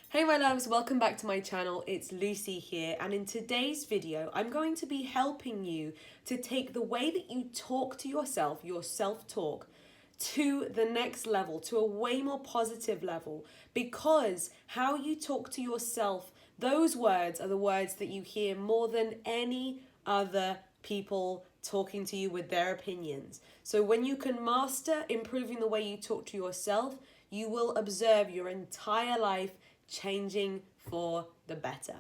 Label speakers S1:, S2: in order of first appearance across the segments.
S1: Hey my loves, welcome back to my channel. It's Lucie here, and in today's video I'm going to be helping you to take the way that you talk to yourself, your self-talk, to the next level, to a way more positive level, because how you talk to yourself, those words are the words that you hear more than any other people talking to you with their opinions. So when you can master improving the way you talk to yourself, you will observe your entire life changing for the better.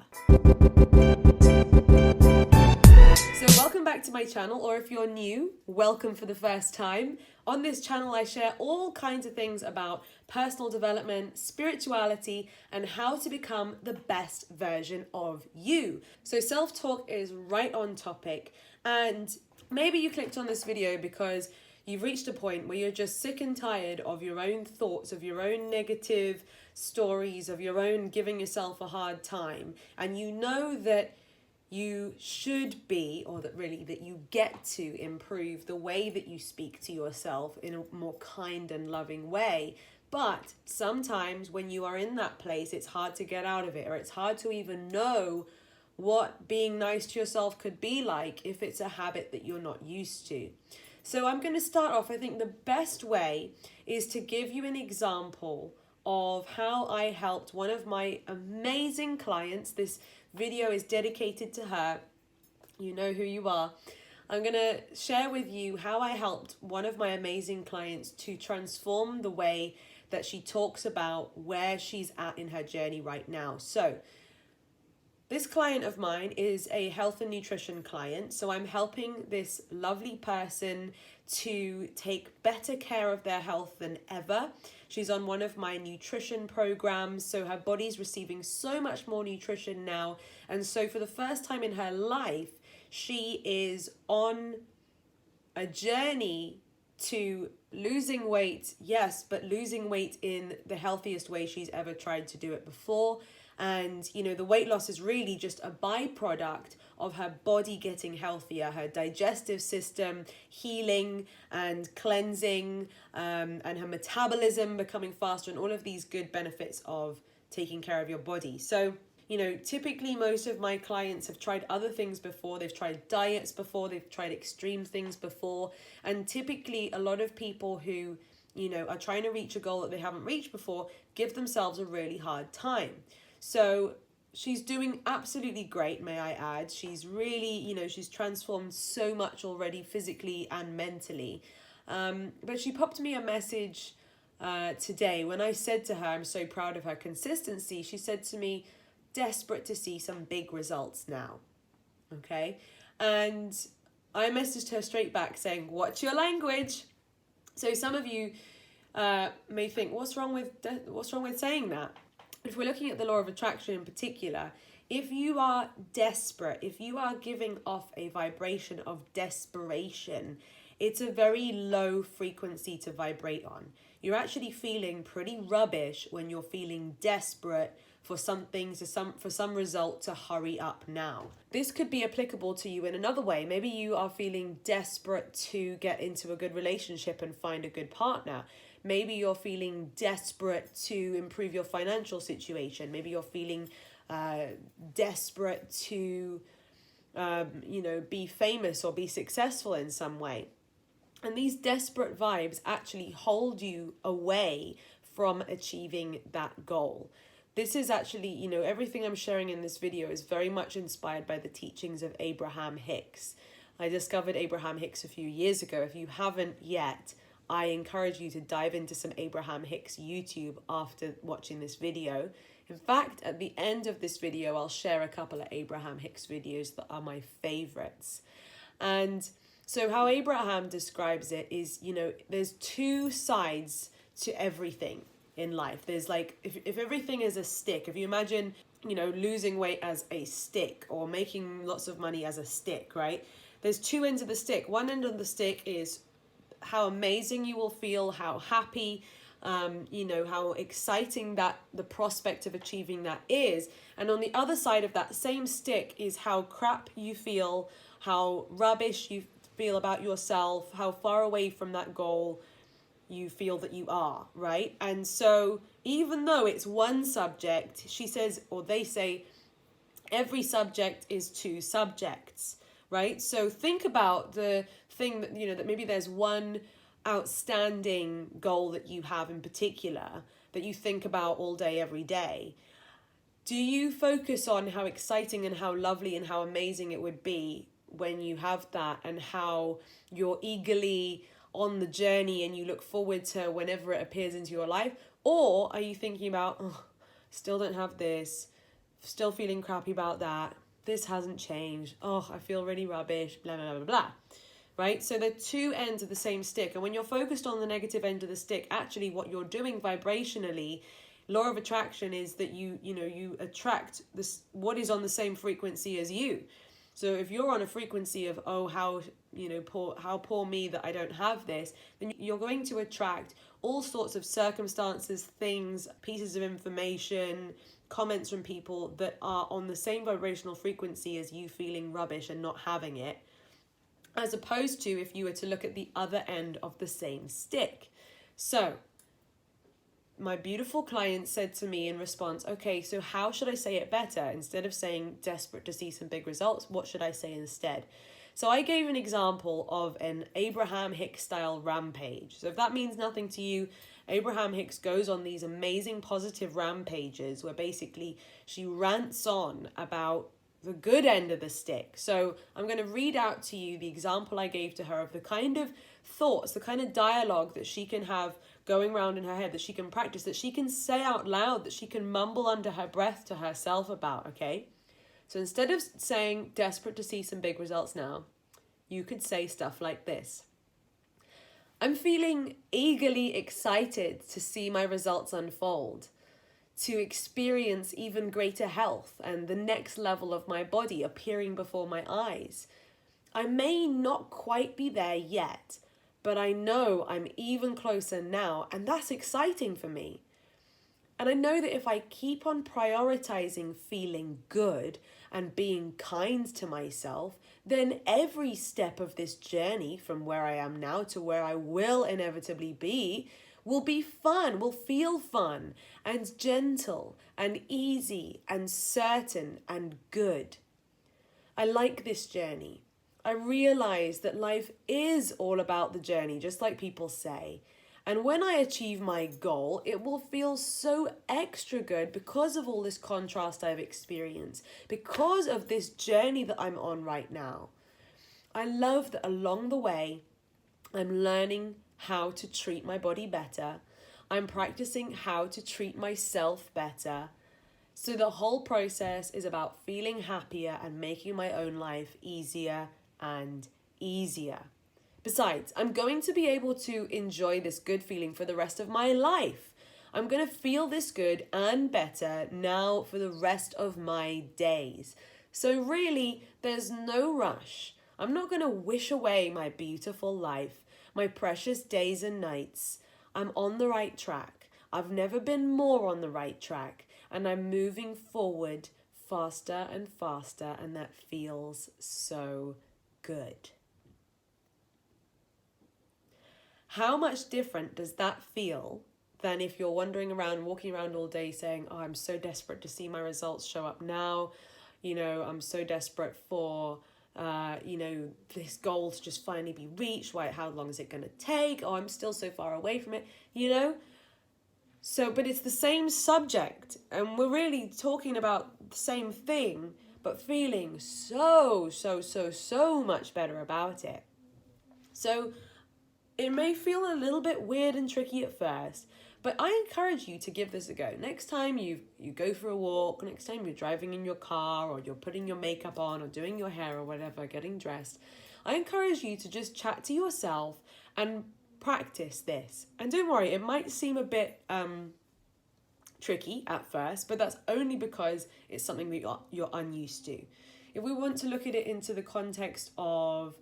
S1: So welcome back to my channel, or if you're new, welcome for the first time. On this channel I share all kinds of things about personal development, spirituality, and how to become the best version of you. So self-talk is right on topic, and maybe you clicked on this video because you've reached a point where you're just sick and tired of your own thoughts, of your own negative stories, of your own giving yourself a hard time. And you know that you should be, or that you get to improve the way that you speak to yourself in a more kind and loving way. But sometimes when you are in that place, it's hard to get out of it, or it's hard to even know what being nice to yourself could be like if it's a habit that you're not used to. So I'm going to start off, I think the best way is to give you an example of how I helped one of my amazing clients. This video is dedicated to her. You know who you are. I'm going to share with you how I helped one of my amazing clients to transform the way that she talks about where she's at in her journey right now. So this client of mine is a health and nutrition client, so I'm helping this lovely person to take better care of their health than ever. She's on one of my nutrition programs, so her body's receiving so much more nutrition now, and so for the first time in her life, she is on a journey to losing weight, yes, but losing weight in the healthiest way she's ever tried to do it before. And, you know, the weight loss is really just a byproduct of her body getting healthier, her digestive system healing and cleansing, and her metabolism becoming faster, and all of these good benefits of taking care of your body. So, you know, typically most of my clients have tried other things before. They've tried diets before, they've tried extreme things before. And typically a lot of people who, you know, are trying to reach a goal that they haven't reached before give themselves a really hard time. So she's doing absolutely great, may I add. She's really, you know, she's transformed so much already physically and mentally. But she popped me a message today when I said to her, I'm so proud of her consistency. She said to me, desperate to see some big results now. Okay. And I messaged her straight back saying, watch your language. So some of you may think, what's wrong with saying that? If we're looking at the law of attraction in particular, if you are desperate, if you are giving off a vibration of desperation, it's a very low frequency to vibrate on. You're actually feeling pretty rubbish when you're feeling desperate for something, for some result to hurry up now. This could be applicable to you in another way. Maybe you are feeling desperate to get into a good relationship and find a good partner. Maybe you're feeling desperate to improve your financial situation. Maybe you're feeling desperate to, you know, be famous or be successful in some way. And these desperate vibes actually hold you away from achieving that goal. This is actually, you know, everything I'm sharing in this video is very much inspired by the teachings of Abraham Hicks. I discovered Abraham Hicks a few years ago. If you haven't yet, I encourage you to dive into some Abraham Hicks YouTube after watching this video. In fact, at the end of this video, I'll share a couple of Abraham Hicks videos that are my favorites. And so how Abraham describes it is, you know, there's two sides to everything in life. There's like, if everything is a stick, if you imagine, you know, losing weight as a stick or making lots of money as a stick, right? There's two ends of the stick. One end of the stick is how amazing you will feel, how happy, you know, how exciting that the prospect of achieving that is. And on the other side of that same stick is how crap you feel, how rubbish you feel about yourself, how far away from that goal you feel that you are, right? And so even though it's one subject, she says, or they say, every subject is two subjects, right? So think about the thing that, that maybe there's one outstanding goal that you have in particular that you think about all day, every day. Do you focus on how exciting and how lovely and how amazing it would be when you have that, and how you're eagerly on the journey and you look forward to whenever it appears into your life? Or are you thinking about, oh, still don't have this, still feeling crappy about that, this hasn't changed, oh, I feel really rubbish, blah, blah, blah, blah, right? So they're two ends of the same stick. And when you're focused on the negative end of the stick, actually what you're doing vibrationally, law of attraction, is that you attract this, what is on the same frequency as you. So if you're on a frequency of, oh, how poor me that I don't have this, then you're going to attract all sorts of circumstances, things, pieces of information, comments from people that are on the same vibrational frequency as you feeling rubbish and not having it, as opposed to if you were to look at the other end of the same stick. So my beautiful client said to me in response, okay, so how should I say it better? Instead of saying desperate to see some big results, what should I say instead? So I gave an example of an Abraham Hicks style rampage. So if that means nothing to you, Abraham Hicks goes on these amazing positive rampages where basically she rants on about the good end of the stick. So I'm going to read out to you the example I gave to her of the kind of thoughts, the kind of dialogue that she can have going around in her head, that she can practice, that she can say out loud, that she can mumble under her breath to herself about, okay? So instead of saying desperate to see some big results now, you could say stuff like this. I'm feeling eagerly excited to see my results unfold, to experience even greater health and the next level of my body appearing before my eyes. I may not quite be there yet, but I know I'm even closer now, and that's exciting for me. And I know that if I keep on prioritizing feeling good and being kind to myself, then every step of this journey from where I am now to where I will inevitably be will be fun, will feel fun and gentle and easy and certain and good. I like this journey. I realize that life is all about the journey, just like people say. And when I achieve my goal, it will feel so extra good because of all this contrast I've experienced, because of this journey that I'm on right now. I love that along the way, I'm learning how to treat my body better. I'm practicing how to treat myself better. So the whole process is about feeling happier and making my own life easier and easier. Besides, I'm going to be able to enjoy this good feeling for the rest of my life. I'm going to feel this good and better now for the rest of my days. So really, there's no rush. I'm not going to wish away my beautiful life, my precious days and nights. I'm on the right track. I've never been more on the right track, and I'm moving forward faster and faster, and that feels so good. How much different does that feel than if you're walking around all day saying, oh, I'm so desperate to see my results show up now. I'm so desperate for, this goal to just finally be reached. How long is it going to take? Oh, I'm still so far away from it, So, but it's the same subject, and we're really talking about the same thing, but feeling so much better about it. So it may feel a little bit weird and tricky at first, but I encourage you to give this a go. Next time you go for a walk, next time you're driving in your car, or you're putting your makeup on, or doing your hair or whatever, getting dressed, I encourage you to just chat to yourself and practice this. And don't worry, it might seem a bit tricky at first, but that's only because it's something that you're unused to. If we want to look at it into the context of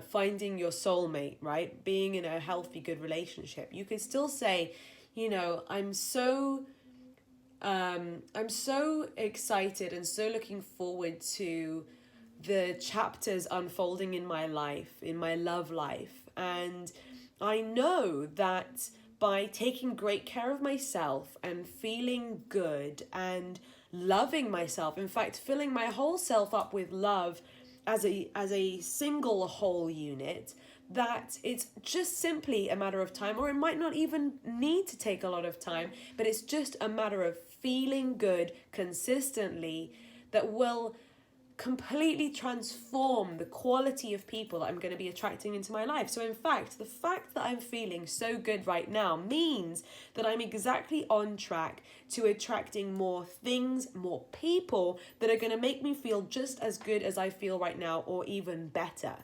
S1: finding your soulmate, right? Being in a healthy, good relationship, you can still say, I'm so excited and so looking forward to the chapters unfolding in my life, in my love life. And I know that by taking great care of myself and feeling good and loving myself, in fact, filling my whole self up with love as a single whole unit, that it's just simply a matter of time, or it might not even need to take a lot of time, but it's just a matter of feeling good consistently that will completely transform the quality of people that I'm going to be attracting into my life. So in fact, the fact that I'm feeling so good right now means that I'm exactly on track to attracting more things, more people that are going to make me feel just as good as I feel right now, or even better.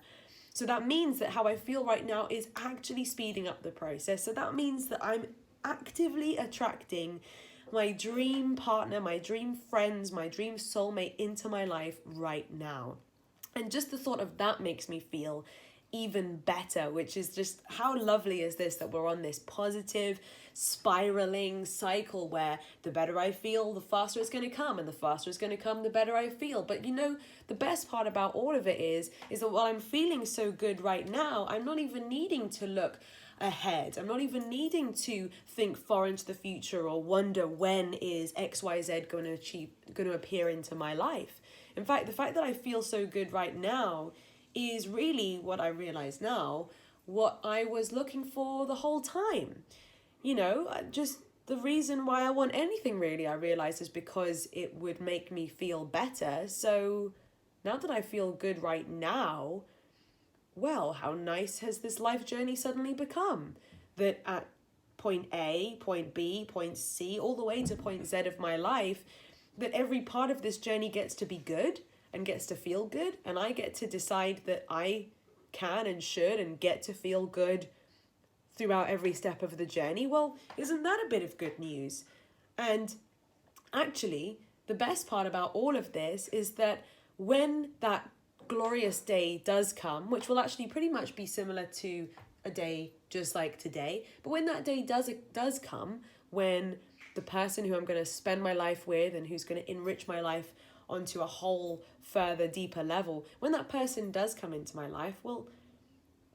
S1: So that means that how I feel right now is actually speeding up the process. So that means that I'm actively attracting my dream partner, my dream friends, my dream soulmate into my life right now. And just the thought of that makes me feel even better, which is just how lovely is this that we're on this positive spiraling cycle where the better I feel, the faster it's going to come, and the faster it's going to come, the better I feel. But the best part about all of it is that while I'm feeling so good right now, I'm not even needing to look ahead. I'm not even needing to think far into the future or wonder when is XYZ going to appear into my life. In fact, the fact that I feel so good right now is really what I realize now, what I was looking for the whole time. Just the reason why I want anything really, I realize, is because it would make me feel better. So now that I feel good right now, well, how nice has this life journey suddenly become? That at point A, point B, point C, all the way to point Z of my life, that every part of this journey gets to be good and gets to feel good, and I get to decide that I can and should and get to feel good throughout every step of the journey. Well, isn't that a bit of good news? And actually, the best part about all of this is that when that glorious day does come, which will actually pretty much be similar to a day just like today, but when that day does come, when the person who I'm going to spend my life with and who's going to enrich my life onto a whole further deeper level, when that person does come into my life, well,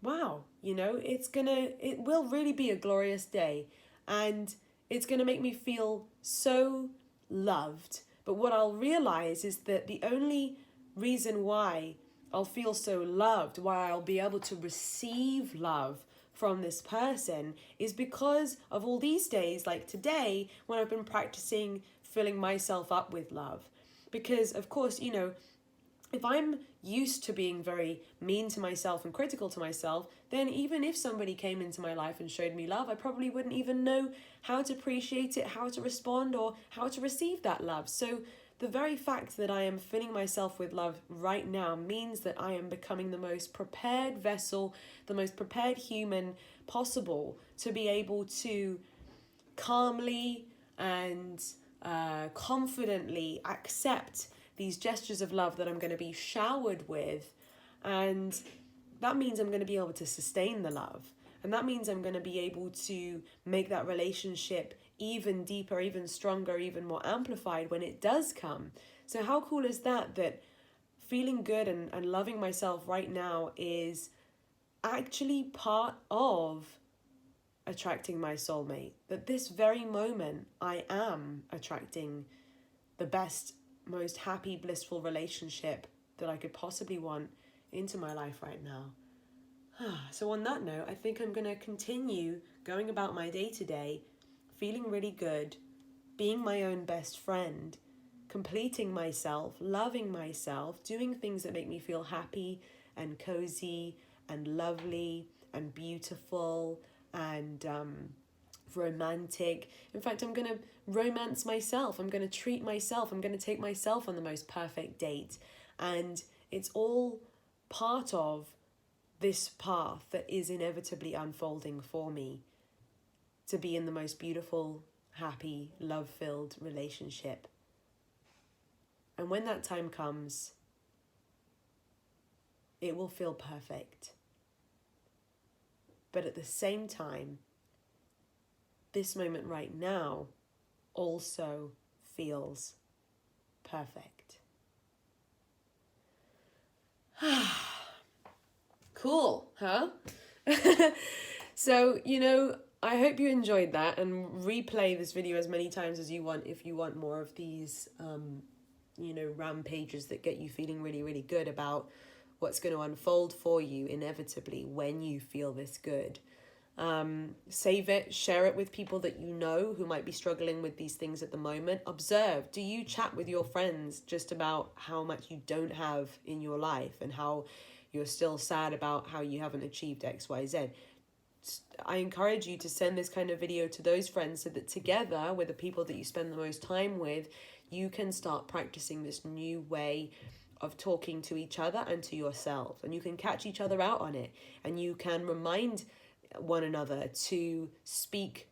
S1: wow, it will really be a glorious day, and it's going to make me feel so loved. But what I'll realize is that the only reason why I'll feel so loved, why I'll be able to receive love from this person, is because of all these days like today when I've been practicing filling myself up with love. Because of course, if I'm used to being very mean to myself and critical to myself, then even if somebody came into my life and showed me love, I probably wouldn't even know how to appreciate it, how to respond, or how to receive that love. So the very fact that I am filling myself with love right now means that I am becoming the most prepared vessel, the most prepared human possible to be able to calmly and confidently accept these gestures of love that I'm going to be showered with. And that means I'm going to be able to sustain the love. And that means I'm going to be able to make that relationship even deeper, even stronger, even more amplified when it does come. So how cool is that feeling good and loving myself right now is actually part of attracting my soulmate? That this very moment I am attracting the best, most happy, blissful relationship that I could possibly want into my life right now. So on that note, I think I'm going to continue going about my day-to-day, feeling really good, being my own best friend, completing myself, loving myself, doing things that make me feel happy and cozy and lovely and beautiful and romantic. In fact, I'm going to romance myself. I'm going to treat myself. I'm going to take myself on the most perfect date. And it's all part of this path that is inevitably unfolding for me to be in the most beautiful, happy, love-filled relationship. And when that time comes, it will feel perfect. But at the same time, this moment right now also feels perfect. Cool, huh? So, I hope you enjoyed that, and replay this video as many times as you want if you want more of these, rampages that get you feeling really, really good about what's going to unfold for you inevitably when you feel this good. Save it, share it with people that you know who might be struggling with these things at the moment. Observe, do you chat with your friends just about how much you don't have in your life and how you're still sad about how you haven't achieved XYZ? I encourage you to send this kind of video to those friends so that together with the people that you spend the most time with, you can start practicing this new way of talking to each other and to yourself. And you can catch each other out on it. And you can remind one another to speak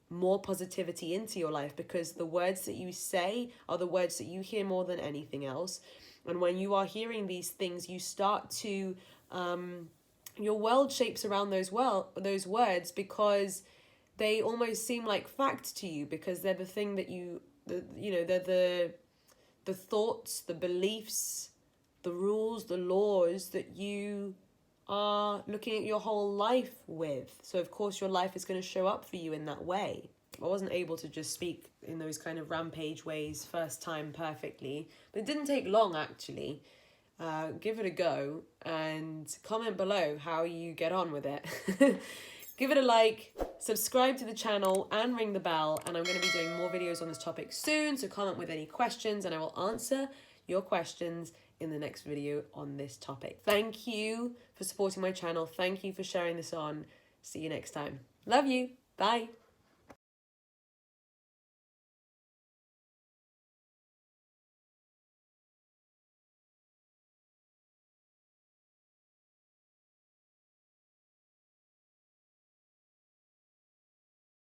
S1: more positivity into your life, because the words that you say are the words that you hear more than anything else. And when you are hearing these things, you start to... your world shapes around those words, because they almost seem like fact to you, because they're the thing that they're the thoughts, the beliefs, the rules, the laws that you are looking at your whole life with. So of course your life is going to show up for you in that way. I wasn't able to just speak in those kind of rampage ways first time perfectly, but it didn't take long actually. Give it a go and comment below how you get on with it. Give it a like, subscribe to the channel and ring the bell, and I'm going to be doing more videos on this topic soon, so comment with any questions and I will answer your questions in the next video on this topic. Thank you for supporting my channel. Thank you for sharing this on. See you next time. Love you. Bye.